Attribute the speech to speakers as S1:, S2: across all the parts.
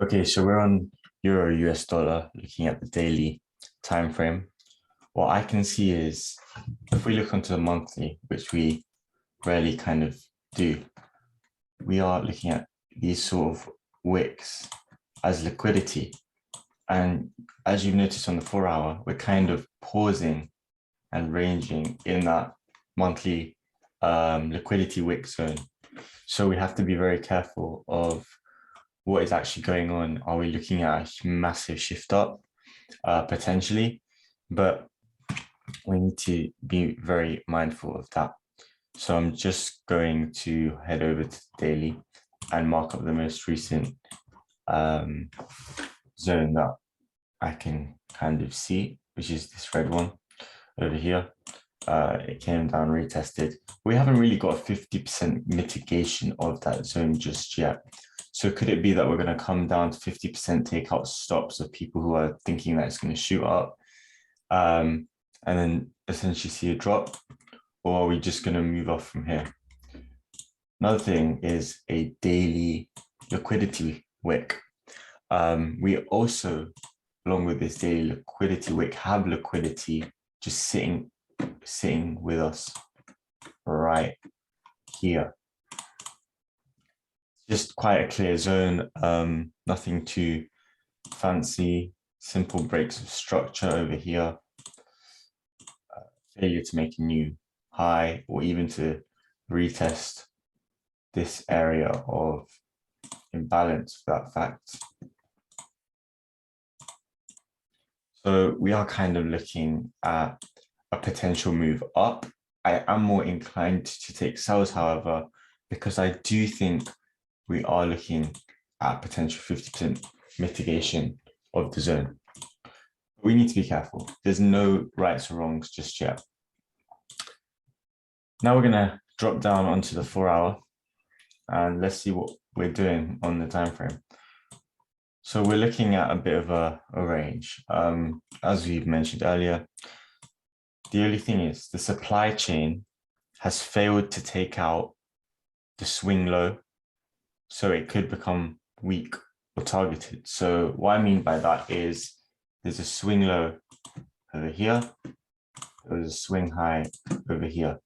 S1: Okay, so we're on Euro US dollar looking at the daily time frame. What I can see is if we look onto the monthly, which we rarely kind of do, we are looking at these sort of wicks as liquidity. And as you've noticed on the 4 hour, we're kind of pausing and ranging in that monthly liquidity wick zone. So we have to be very careful of what is actually going on. Are we looking at a massive shift up potentially? But we need to be very mindful of that. So I'm just going to head over to the daily and mark up the most recent zone that I can kind of see, which is this red one over here. It came down, retested. We haven't really got a 50% mitigation of that zone just yet. So could it be that we're going to come down to 50% take out stops of people who are thinking that it's going to shoot up and then essentially see a drop? Or are we just going to move off from here? Another thing is a daily liquidity wick. We also, along with this daily liquidity wick, have liquidity just sitting with us right here. Just quite a clear zone, nothing too fancy, simple breaks of structure over here. Failure to make a new high or even to retest this area of imbalance for that fact. So we are kind of looking at a potential move up. I am more inclined to take sells, however, because I do think we are looking at potential 50% mitigation of the zone. We need to be careful. There's no rights or wrongs just yet. Now we're going to drop down onto the 4 hour and let's see what we're doing on the time frame. So we're looking at a bit of a range. As we've mentioned earlier, the only thing is the supply chain has failed to take out the swing low, so it could become weak or targeted. So what I mean by that is there's a swing low over here, there's a swing high over here.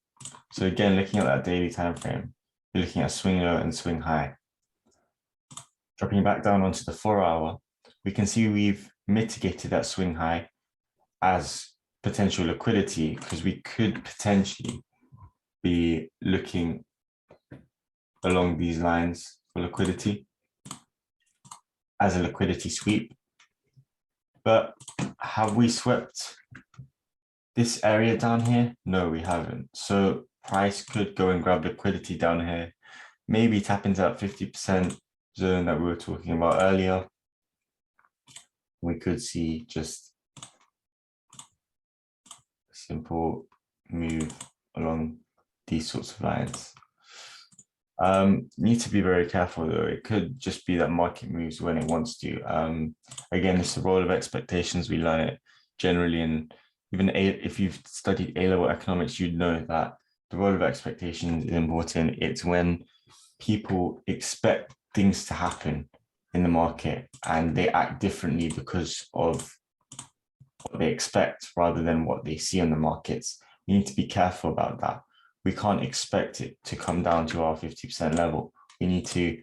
S1: So again, looking at that daily time frame, you're looking at swing low and swing high. Dropping back down onto the 4 hour, we can see we've mitigated that swing high as potential liquidity because we could potentially be looking along these lines for liquidity as a liquidity sweep. But have we swept this area down here? No, we haven't. So price could go and grab liquidity down here, maybe tap into that 50% zone that we were talking about earlier. We could see just a simple move along these sorts of lines. Need to be very careful though. It could just be that market moves when it wants to. Again, it's the role of expectations. We learn it generally, and even if you've studied A-level economics, you'd know that the role of expectations is important. It's when people expect things to happen in the market and they act differently because of what they expect rather than what they see in the markets. We need to be careful about that. We can't expect it to come down to our 50% level. We need to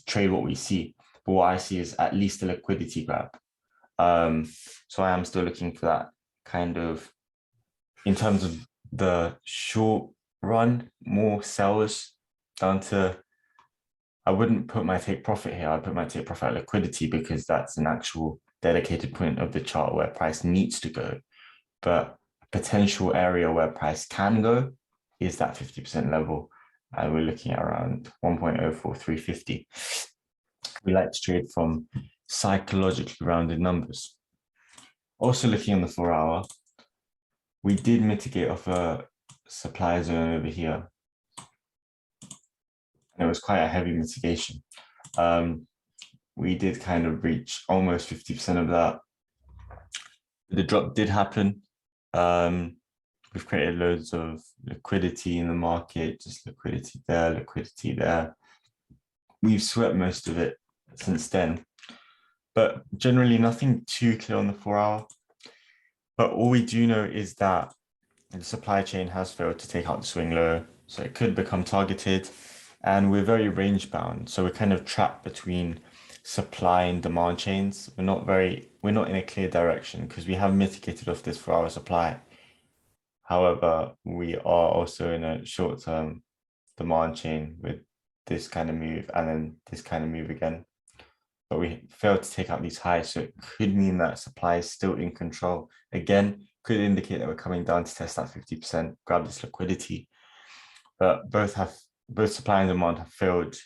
S1: trade what we see. But what I see is at least a liquidity grab. So I am still looking for that kind of, in terms of the short run, more sellers down to, I wouldn't put my take profit here. I'd put my take profit at liquidity because that's an actual dedicated point of the chart where price needs to go. But a potential area where price can go is that 50% level. And we're looking at around 1.04350. We like to trade from psychologically rounded numbers. Also looking on the 4 hour, we did mitigate off a supply zone over here. And it was quite a heavy mitigation. We did kind of reach almost 50% of that. The drop did happen. We've created loads of liquidity in the market, just liquidity there, liquidity there. We've swept most of it since then. but generally nothing too clear on the 4-hour. But all we do know is that the supply chain has failed to take out the swing low, so it could become targeted, and we're very range bound. So we're kind of trapped between supply and demand chains. We're not in a clear direction because we have mitigated off this 4-hour supply. However, we are also in a short-term demand chain with this kind of move and then this kind of move again. But we failed to take out these highs, so it could mean that supply is still in control. Again, could indicate that we're coming down to test that 50%, grab this liquidity. But both supply and demand have failed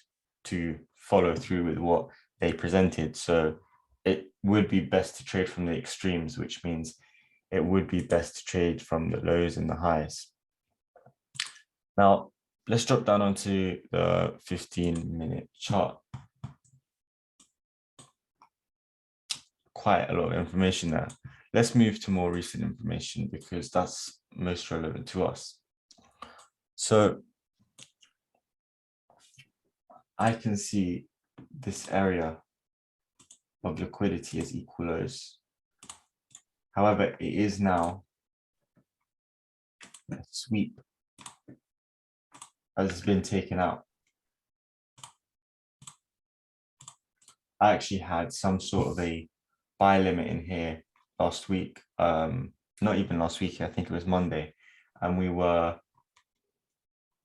S1: to follow through with what they presented. So it would be best to trade from the extremes, which means it would be best to trade from the lows and the highs. Now, let's drop down onto the 15-minute chart. Quite a lot of information there. Let's move to more recent information because that's most relevant to us. So I can see this area of liquidity as equal lows. However, it is now a sweep as it's been taken out. I actually had some sort of a buy limit in here last week. Not even last week, I think it was Monday. And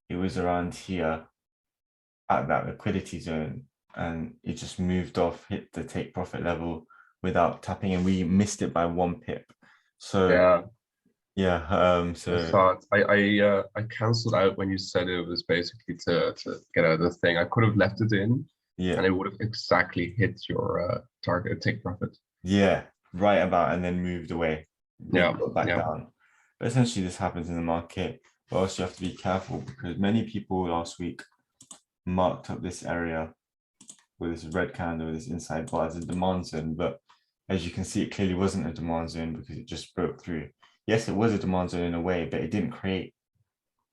S1: it was around here at that liquidity zone, and it just moved off, hit the take profit level without tapping, and we missed it by 1 pip. So so
S2: I saw it. I canceled out when you said it was basically to get out of the thing. I could have left it in, and it would have exactly hit your target take profit.
S1: Yeah, right about, and then moved away. Back down. But essentially, this happens in the market. But also, you have to be careful because many people last week marked up this area with this red candle, with this inside bar as a demand zone. But as you can see, it clearly wasn't a demand zone because it just broke through. Yes, it was a demand zone in a way, but it didn't create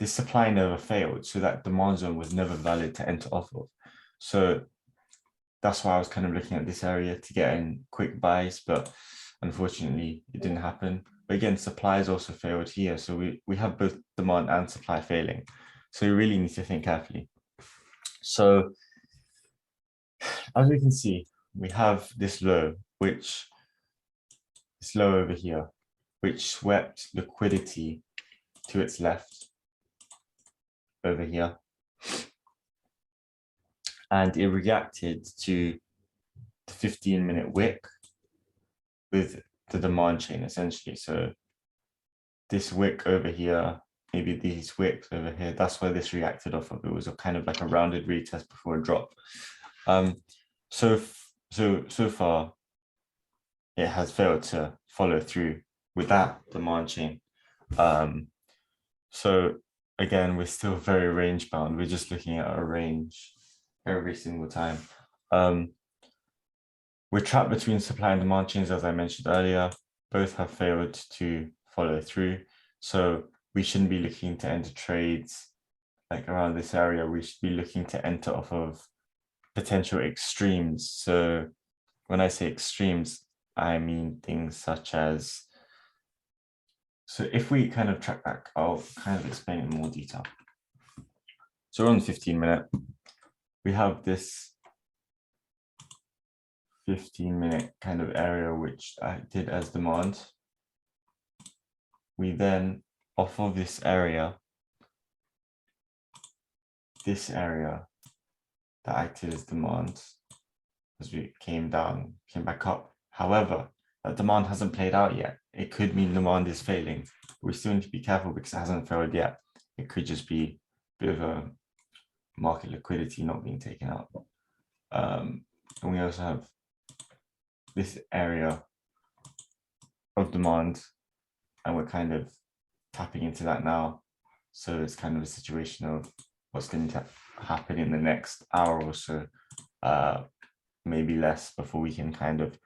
S1: this supply never failed. So that demand zone was never valid to enter off of. So that's why I was kind of looking at this area to get in quick buys, but unfortunately it didn't happen. But again, supply has also failed here. So we have both demand and supply failing. So we really need to think carefully. So as we can see, we have this low, this low over here, which swept liquidity to its left over here. And it reacted to the 15-minute wick with the demand chain essentially. So this wick over here, maybe these wicks over here, that's where this reacted off of. It was a kind of like a rounded retest before a drop. So far, it has failed to follow through with that demand chain. So again, we're still very range bound. We're just looking at a range every single time. We're trapped between supply and demand chains, as I mentioned earlier. Both have failed to follow through. So we shouldn't be looking to enter trades like around this area. We should be looking to enter off of potential extremes. So when I say extremes, I mean things such as, so if we kind of track back, I'll kind of explain in more detail. So we're on the 15-minute. We have this 15-minute kind of area which I did as demand. We then, off of this area that acted as demand, as we came back up. However, that demand hasn't played out yet. It could mean demand is failing. We still need to be careful because it hasn't failed yet. It could just be a bit of a market liquidity not being taken out. And we also have this area of demand, and we're kind of tapping into that now. So it's kind of a situation of what's going to happen in the next hour or so, maybe less, before we can kind of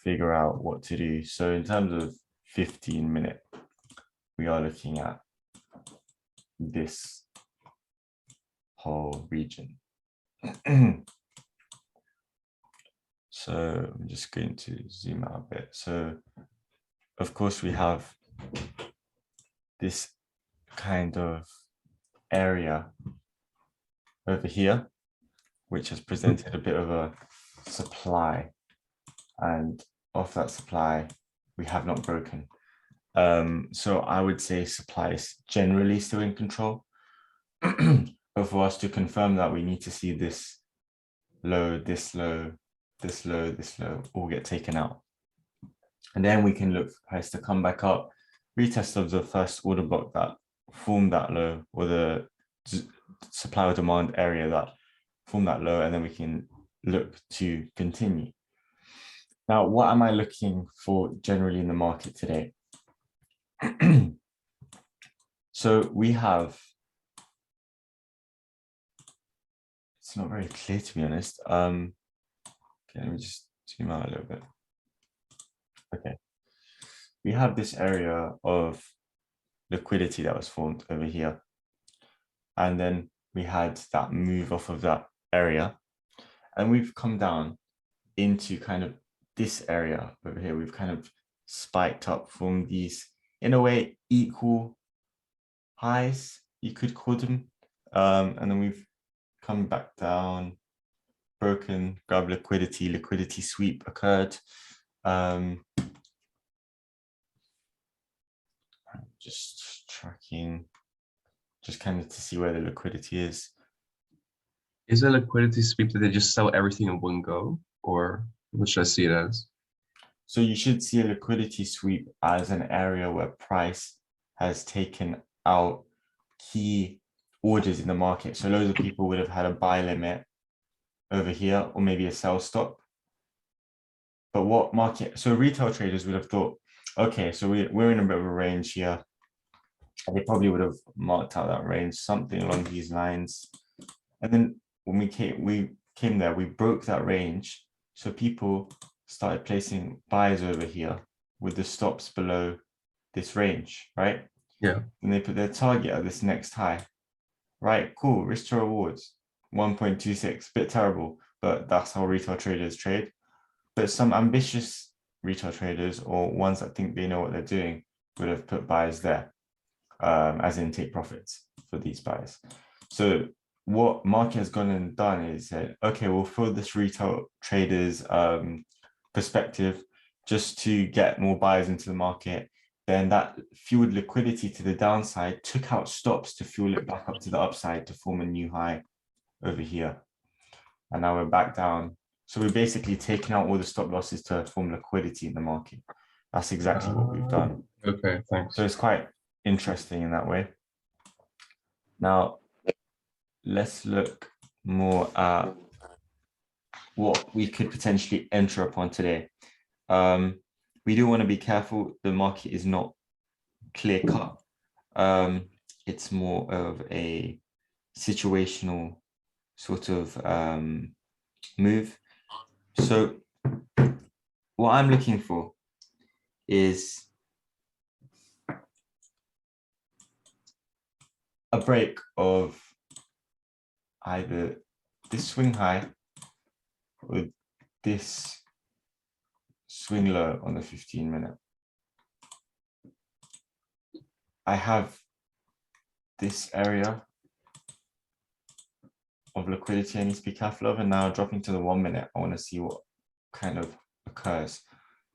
S1: figure out what to do. So in terms of 15-minute, we are looking at this whole region. So I'm just going to zoom out a bit. So of course we have this kind of area over here, which has presented a bit of a supply, and off that supply we have not broken. So I would say supply is generally still in control. But for us to confirm that, we need to see this low, this low, this low, this low all get taken out. And then we can look for price to come back up, retest of the first order block that formed that low, or the supply or demand area that formed that low, and then we can look to continue. Now, what am I looking for generally in the market today? So we have, it's not very clear to be honest. Okay, let me just zoom out a little bit. Okay, we have this area of liquidity that was formed over here. And then we had that move off of that area. And we've come down into kind of this area over here. We've kind of spiked up from these, in a way, equal highs, you could call them. And then we've come back down, broken, grab liquidity sweep occurred. Just tracking, just kind of to see where the liquidity is.
S2: Is a liquidity sweep that they just sell everything in one go, or what should I see it as?
S1: So you should see a liquidity sweep as an area where price has taken out key orders in the market. So loads of people would have had a buy limit over here, or maybe a sell stop. But what market, so retail traders would have thought, okay, so we're in a bit of a range here. And they probably would have marked out that range, something along these lines. And then when we came there, we broke that range. So people started placing buys over here with the stops below this range, right?
S2: Yeah.
S1: And they put their target at this next high. Right, cool, risk to rewards, 1.26, bit terrible, but that's how retail traders trade. But some ambitious retail traders, or ones that think they know what they're doing, would have put buys there, as in take profits for these buys. So what market has gone and done is said, okay, we'll fill this retail traders perspective just to get more buyers into the market. Then that fueled liquidity to the downside, took out stops to fuel it back up to the upside to form a new high over here. And now we're back down. So we're basically taking out all the stop losses to form liquidity in the market. That's exactly what we've done.
S2: Okay, thanks.
S1: So it's quite interesting in that way. Now, let's look more at what we could potentially enter upon today. We do want to be careful. The market is not clear cut. It's more of a situational sort of move. So what I'm looking for is a break of either this swing high or this swing low on the 15-minute. I have this area of liquidity I need to be careful of, and now dropping to the 1 minute, I want to see what kind of occurs.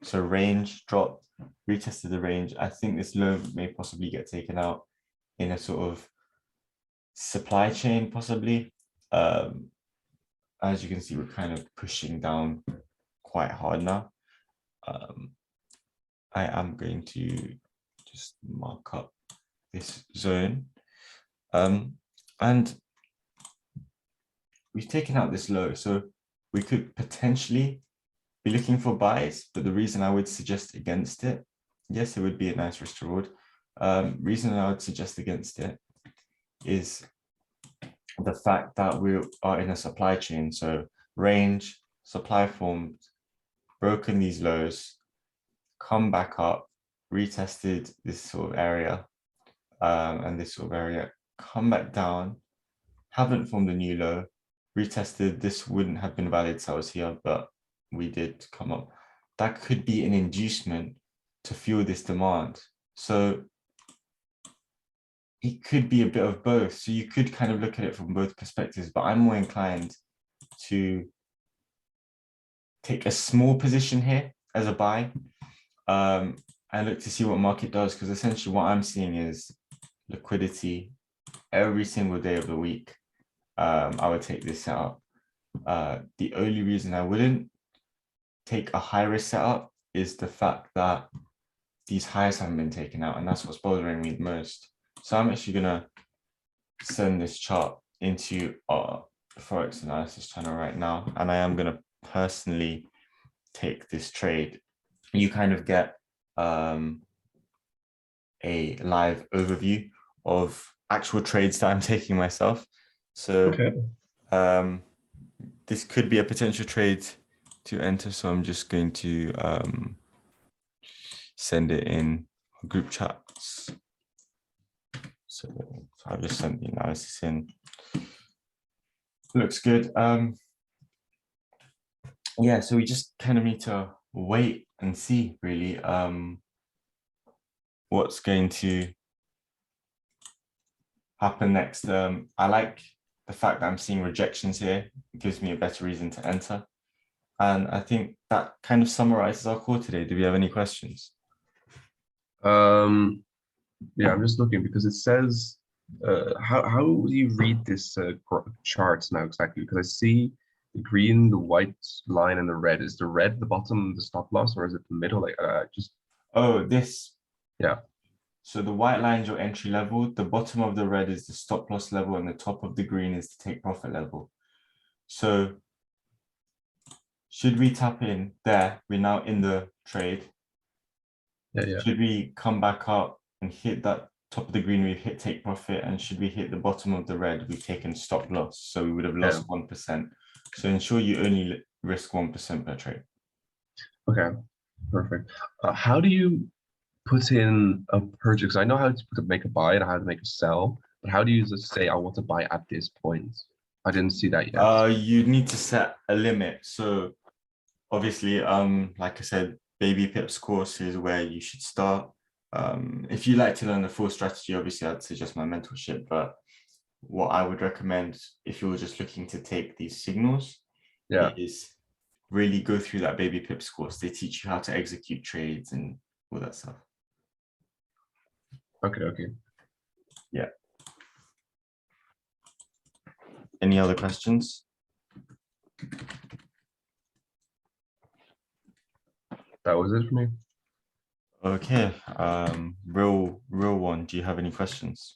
S1: So range dropped, retested the range. I think this low may possibly get taken out in a sort of supply chain, possibly. As you can see, we're kind of pushing down quite hard now. I am going to just mark up this zone. And we've taken out this low, so we could potentially be looking for buys, but the reason I would suggest against it, yes, it would be a nice risk to reward. Reason I would suggest against it is the fact that we are in a supply chain. So range, supply formed, broken these lows, come back up, retested this sort of area, and this sort of area, come back down, haven't formed a new low, retested. This wouldn't have been valid sells here, but we did come up, that could be an inducement to fuel this demand. So it could be a bit of both. So you could kind of look at it from both perspectives, but I'm more inclined to take a small position here as a buy, and look to see what market does, because essentially what I'm seeing is liquidity every single day of the week. I would take this setup. The only reason I wouldn't take a high risk setup is the fact that these highs haven't been taken out, and that's what's bothering me the most. So I'm actually gonna send this chart into our Forex analysis channel right now, and I am gonna personally take this trade. You kind of get a live overview of actual trades that I'm taking myself. So this could be a potential trade to enter. So I'm just going to send it in group chats. So I've just sent the analysis in. Looks good. Yeah, so we just kind of need to wait and see really what's going to happen next. I like the fact that I'm seeing rejections here. It gives me a better reason to enter. And I think that kind of summarizes our call today. Do we have any questions?
S2: Yeah, I'm just looking because it says, how do you read this chart now exactly? Because I see the green, the white line, and the red. Is the red the bottom, the stop loss, or is it the middle? Like, just.
S1: Oh, this.
S2: Yeah.
S1: So the white line is your entry level. The bottom of the red is the stop loss level, and the top of the green is the take profit level. So should we tap in there? We're now in the trade.
S2: Yeah.
S1: Should we come back up and hit that top of the green? We've hit take profit, and should we hit the bottom of the red? We've taken stop loss, so we would have lost 1%. So ensure you only risk 1% per trade.
S2: Okay, perfect. How do you put in a purchase? I know how to make a buy and how to make a sell, but how do you just say I want to buy at this point? I didn't see that yet.
S1: You need to set a limit. So obviously, like I said, baby pips course is where you should start. If you like to learn the full strategy, obviously I'd suggest my mentorship, but what I would recommend if you're just looking to take these signals is really go through that baby pips course. They teach you how to execute trades and all that stuff.
S2: Okay.
S1: Yeah. Any other questions?
S2: That was it for me.
S1: Okay. Real one. Do you have any questions?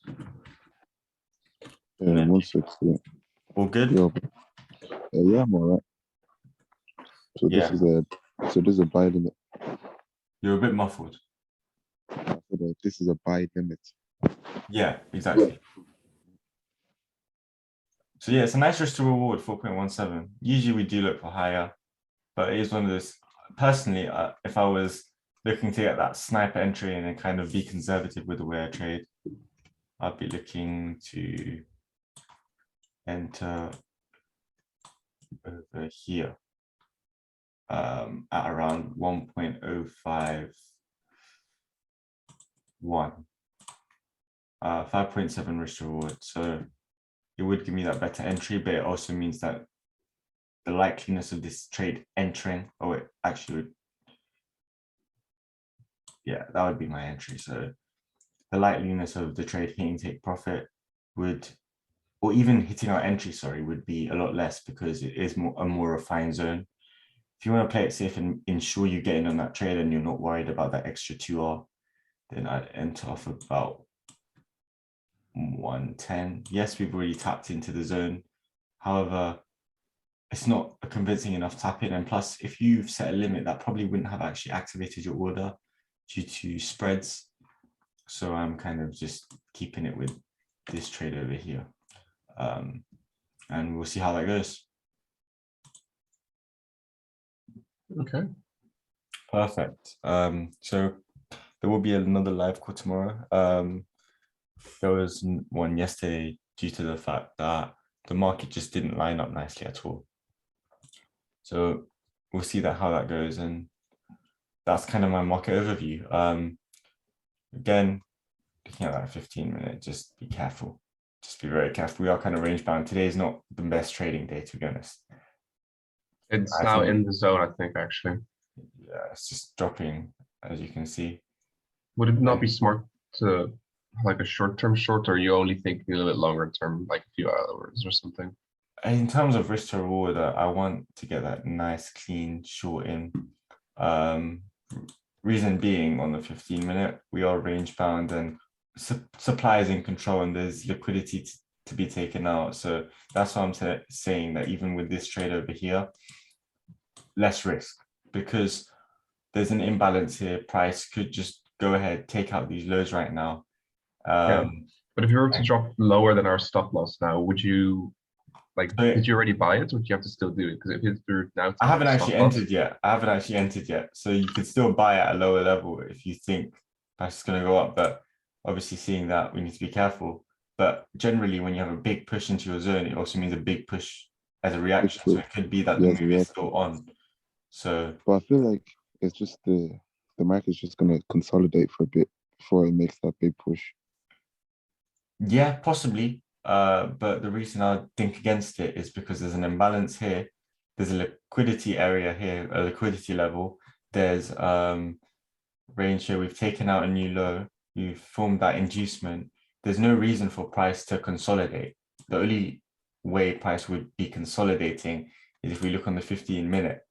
S3: Yeah, 160.
S1: All good?
S3: Yeah, I'm all right. So this is a buy limit.
S1: You're a bit muffled.
S3: This is a buy limit.
S1: Yeah, exactly. So yeah, it's a nice risk to reward, 4.17. Usually we do look for higher, but it is one of those. Personally, if I was looking to get that sniper entry and then kind of be conservative with the way I trade, I'd be looking to enter over here at around 1.051. 5.7 risk to reward. So it would give me that better entry, but it also means that the likeliness of this trade entering, it actually would, yeah, that would be my entry. So the likeliness of the trade hitting take profit would, or even hitting our entry, would be a lot less because it is a more refined zone. If you want to play it safe and ensure you get in on that trade and you're not worried about that extra 2R, then I'd enter off about 110. Yes, we've already tapped into the zone. However, it's not a convincing enough tap in. And plus, if you've set a limit, that probably wouldn't have actually activated your order due to spreads. So I'm kind of just keeping it with this trade over here. And we'll see how that goes.
S2: Okay.
S1: Perfect. So there will be another live call tomorrow. There was one yesterday due to the fact that the market just didn't line up nicely at all. So we'll see that how that goes. And that's kind of my market overview. Again, looking at that 15-minute, just be careful. Just be very careful. We are kind of range bound. Today is not the best trading day, to be honest.
S2: It's now in the zone, I think, actually.
S1: Yeah, it's just dropping, as you can see.
S2: Would it not be smart to like a short-term short, or are you only thinking a little bit longer term, like a few hours or something?
S1: In terms of risk to reward, I want to get that nice, clean short in. Reason being, on the 15-minute, we are range bound and supply is in control and there's liquidity to be taken out. So that's why I'm saying that even with this trade over here, less risk, because there's an imbalance here. Price could just go ahead, take out these lows right now.
S2: Yeah. But if you were to drop lower than our stop loss now, would you like, did you already buy it, or do you have to still do it? Because if it's now,
S1: I haven't actually entered yet. So you could still buy at a lower level if you think price is going to go up. But obviously, seeing that, we need to be careful. But generally, when you have a big push into your zone, it also means a big push as a reaction. So it could be that the move is still on. So,
S3: but I feel like it's just the market's just going to consolidate for a bit before it makes that big push.
S1: Yeah, possibly. But the reason I think against it is because there's an imbalance here. There's a liquidity area here, a liquidity level. There's range here. We've taken out a new low. We've formed that inducement. There's no reason for price to consolidate. The only way price would be consolidating is if we look on the 15-minute.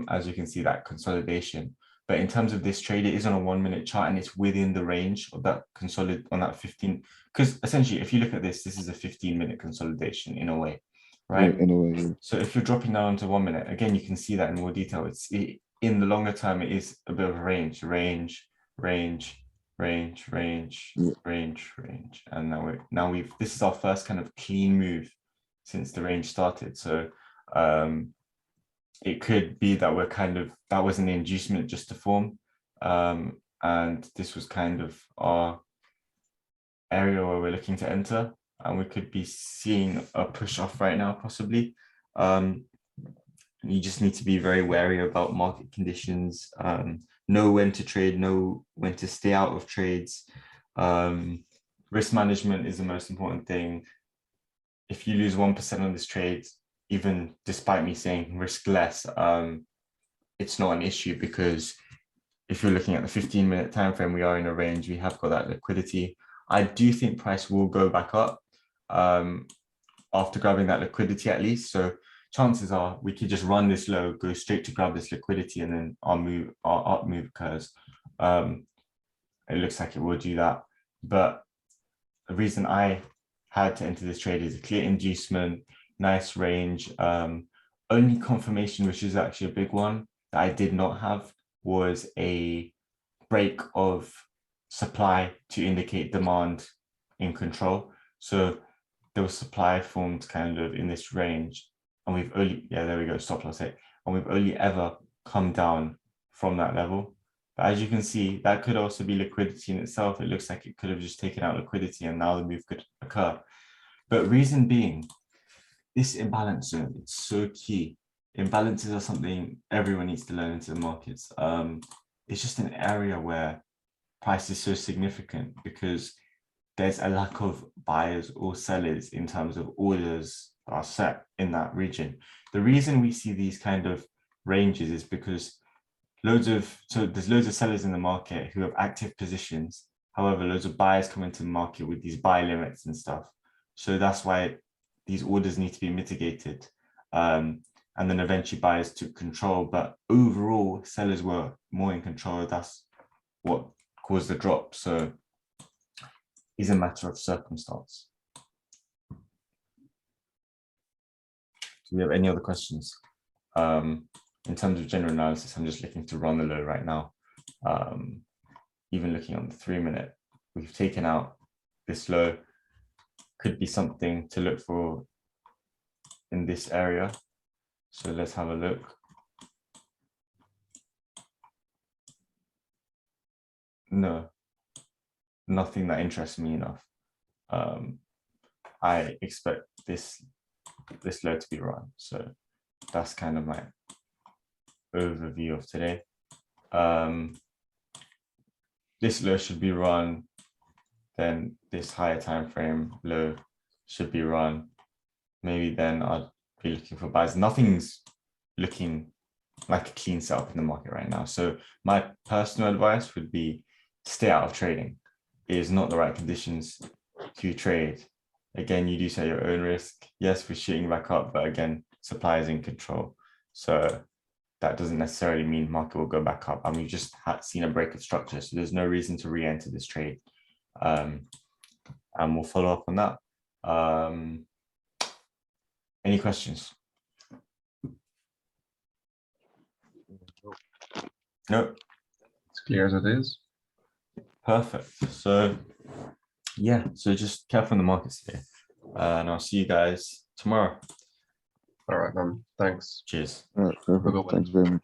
S1: As you can see, that consolidation. But in terms of this trade, it is on a 1-minute chart and it's within the range of that consolidate on that 15. Because essentially, if you look at this is a 15-minute consolidation in a way, right?
S3: Yeah, in a way. Yeah.
S1: So if you're dropping down to 1 minute, again, you can see that in more detail. In the longer term, it is a bit of a range. And this is our first kind of clean move since the range started. So it could be that that was an inducement just to form. And this was kind of our area where we're looking to enter. And we could be seeing a push off right now, possibly. You just need to be very wary about market conditions, know when to trade, know when to stay out of trades. Risk management is the most important thing. If you lose 1% on this trade, even despite me saying risk less, it's not an issue, because if you're looking at the 15-minute time frame, we are in a range. We have got that liquidity. I do think price will go back up after grabbing that liquidity at least. So chances are we could just run this low, go straight to grab this liquidity, and then our up move occurs. It looks like it will do that. But the reason I had to enter this trade is a clear inducement, nice range. Only confirmation, which is actually a big one, that I did not have was a break of supply to indicate demand in control. So there was supply formed kind of in this range, and we've only, there we go, stop loss hit, and we've only ever come down from that level. But as you can see, that could also be liquidity in itself. It looks like it could have just taken out liquidity and now the move could occur. But reason being, this imbalance zone, it's so key. Imbalances are something everyone needs to learn into the markets. It's just an area where price is so significant because there's a lack of buyers or sellers in terms of orders are set in that region. The reason we see these kind of ranges is because there's loads of sellers in the market who have active positions. However, loads of buyers come into the market with these buy limits and stuff. So that's why these orders need to be mitigated. And then eventually buyers took control, but overall sellers were more in control. That's what caused the drop. So it's a matter of circumstance. Do we have any other questions? In terms of general analysis, I'm just looking to run the low right now. Even looking on the 3-minute, we've taken out this low. Could be something to look for in this area. So let's have a look. No, nothing that interests me enough. I expect this low to be run. So that's kind of my overview of today. This low should be run, then this higher time frame low should be run. Maybe then I'd be looking for buys. Nothing's looking like a clean setup in the market right now. So my personal advice would be stay out of trading. It is not the right conditions to trade. Again, you do set your own risk. Yes, we're shooting back up, but again, supply is in control. So that doesn't necessarily mean market will go back up. And we've just seen a break of structure. So there's no reason to re-enter this trade. And we'll follow up on that. Any questions? No.
S2: It's clear as it is.
S1: Perfect. So yeah, so just careful in the markets today. And I'll see you guys tomorrow.
S2: All right, man. Thanks.
S1: Cheers.
S3: All right, perfect.
S2: Good one.
S3: Thanks very much.